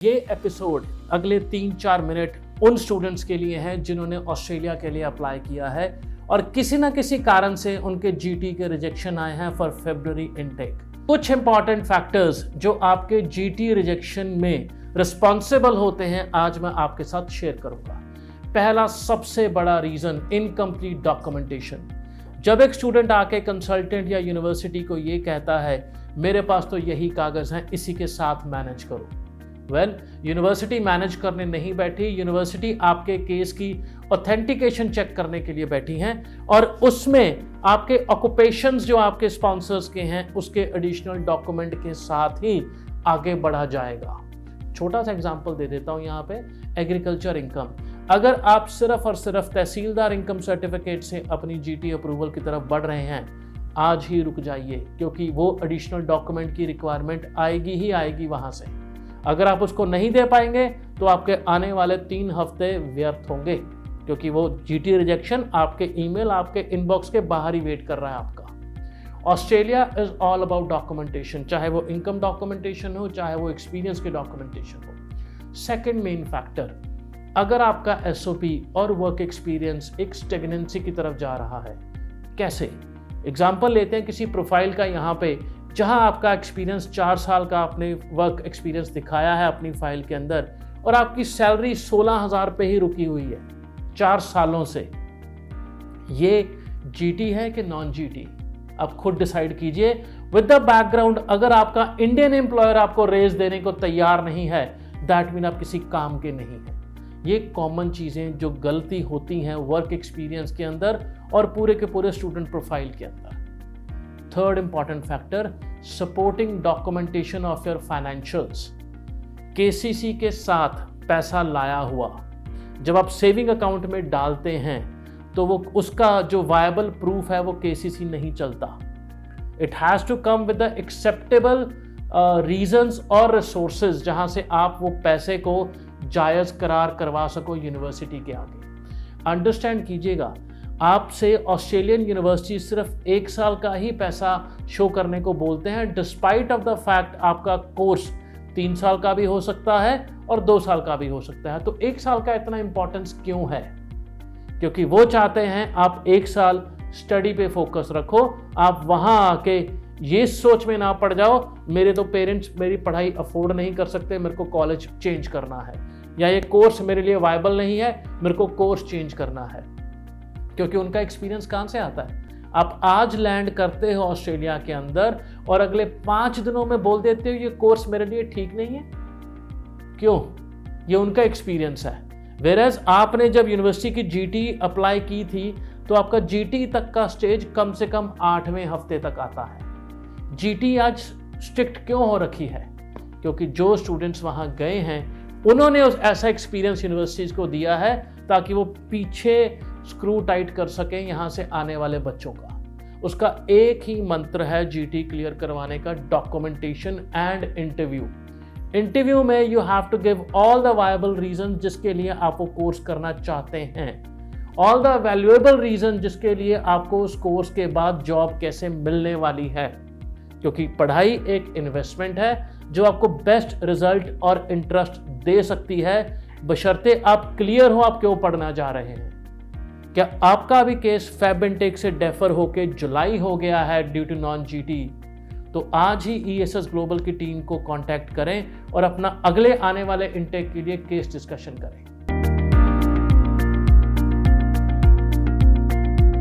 ये एपिसोड अगले 3-4 मिनट उन स्टूडेंट्स के लिए हैं जिन्होंने ऑस्ट्रेलिया के लिए अप्लाई किया है और किसी ना किसी कारण से उनके जीटी के रिजेक्शन आए हैं फॉर फरवरी इनटेक। कुछ इंपॉर्टेंट फैक्टर्स जो आपके जीटी रिजेक्शन में रिस्पॉन्सिबल होते हैं आज मैं आपके साथ शेयर करूंगा। पहला सबसे बड़ा रीजन इनकम्प्लीट डॉक्यूमेंटेशन। जब एक स्टूडेंट आके कंसल्टेंट या यूनिवर्सिटी को ये कहता है मेरे पास तो यही कागज हैं, इसी के साथ मैनेज करो। यूनिवर्सिटी मैनेज करने नहीं बैठी, यूनिवर्सिटी आपके केस की ऑथेंटिकेशन चेक करने के लिए बैठी हैं और उसमें आपके ऑक्यूपेशंस जो आपके स्पॉन्सर्स के हैं उसके एडिशनल डॉक्यूमेंट के साथ ही आगे बढ़ा जाएगा। छोटा सा एग्जांपल दे देता हूं यहाँ पे, एग्रीकल्चर इनकम। अगर आप सिर्फ और सिर्फ तहसीलदार इनकम सर्टिफिकेट से अपनी जीटी अप्रूवल की तरफ बढ़ रहे हैं, आज ही रुक जाइए, क्योंकि वो एडिशनल डॉक्यूमेंट की रिक्वायरमेंट आएगी ही आएगी वहां से। अगर आप उसको नहीं दे पाएंगे तो आपके आने वाले 3 हफ्ते व्यर्थ होंगे, क्योंकि वो जीटी रिजेक्शन आपके ईमेल, आपके इनबॉक्स के बाहर ही वेट कर रहा है आपका। Australia is all about documentation, चाहे वो इनकम डॉक्यूमेंटेशन हो, चाहे वो एक्सपीरियंस के डॉक्यूमेंटेशन हो। सेकेंड मेन फैक्टर, अगर आपका एसओपी और वर्क एक्सपीरियंस एक स्टेगनेंसी की तरफ जा रहा है, कैसे? एग्जाम्पल लेते हैं किसी प्रोफाइल का, यहाँ पे जहां आपका एक्सपीरियंस 4 साल का आपने वर्क एक्सपीरियंस दिखाया है अपनी फाइल के अंदर और आपकी सैलरी 16,000 पे ही रुकी हुई है 4 सालों से। ये जीटी है कि नॉन जीटी? आप खुद डिसाइड कीजिए। विद द बैकग्राउंड, अगर आपका इंडियन एम्प्लॉयर आपको रेज देने को तैयार नहीं है, दैट मीन आप किसी काम के नहीं है। ये कॉमन चीजें जो गलती होती हैं वर्क एक्सपीरियंस के अंदर और पूरे के पूरे स्टूडेंट प्रोफाइल के अंदर। Third important factor, supporting documentation of your financials. KCC के साथ पैसा लाया हुआ जब आप सेविंग अकाउंट में डालते हैं तो वो उसका जो वायबल प्रूफ है वो केसीसी नहीं चलता। It has to come with the acceptable reasons और रिसोर्सेज जहां से आप वो पैसे को जायज करार करवा सको यूनिवर्सिटी के आगे। अंडरस्टैंड कीजिएगा, आपसे ऑस्ट्रेलियन यूनिवर्सिटी सिर्फ 1 साल का ही पैसा शो करने को बोलते हैं, डिस्पाइट ऑफ द फैक्ट आपका कोर्स 3 साल का भी हो सकता है और 2 साल का भी हो सकता है। तो 1 साल का इतना इंपॉर्टेंस क्यों है? क्योंकि वो चाहते हैं आप 1 साल स्टडी पे फोकस रखो, आप वहां आके ये सोच में ना पड़ जाओ मेरे तो पेरेंट्स मेरी पढ़ाई अफोर्ड नहीं कर सकते, मेरे को कॉलेज चेंज करना है, या ये कोर्स मेरे लिए वायबल नहीं है, मेरे को कोर्स चेंज करना है। क्योंकि उनका एक्सपीरियंस कहां से आता है? आप आज लैंड करते हो ऑस्ट्रेलिया के अंदर और अगले 5 दिनों में बोल देते हो ये कोर्स मेरे लिए ठीक नहीं है। क्यों? ये उनका एक्सपीरियंस है। वेयरएज आपने जब यूनिवर्सिटी की जीटी अप्लाई की थी तो आपका जीटी तक का स्टेज कम से कम 8वें हफ्ते तक आता है। जीटी आज स्ट्रिक्ट क्यों हो रखी है? क्योंकि जो स्टूडेंट्स वहां गए हैं उन्होंने ऐसा एक्सपीरियंस यूनिवर्सिटीज को दिया है ताकि वो पीछे स्क्रू टाइट कर सकें यहां से आने वाले बच्चों का। उसका एक ही मंत्र है जीटी क्लियर करवाने का, डॉक्यूमेंटेशन एंड इंटरव्यू। इंटरव्यू में you have to give all the viable reason जिसके लिए आप वो कोर्स करना चाहते हैं, ऑल द वैल्यूएबल रीजन जिसके लिए आपको उस कोर्स के बाद जॉब कैसे मिलने वाली है। क्योंकि पढ़ाई एक इन्वेस्टमेंट है जो आपको बेस्ट रिजल्ट और इंटरेस्ट दे सकती है, बशर्ते आप क्लियर हो आप क्यों पढ़ना जा रहे हैं। क्या आपका अभी केस फेब इनटेक से डेफर होके जुलाई हो गया है ड्यू टू नॉन जीटी? तो आज ही ईएसएस ग्लोबल की टीम को कांटेक्ट करें और अपना अगले आने वाले इनटेक के लिए केस डिस्कशन करें।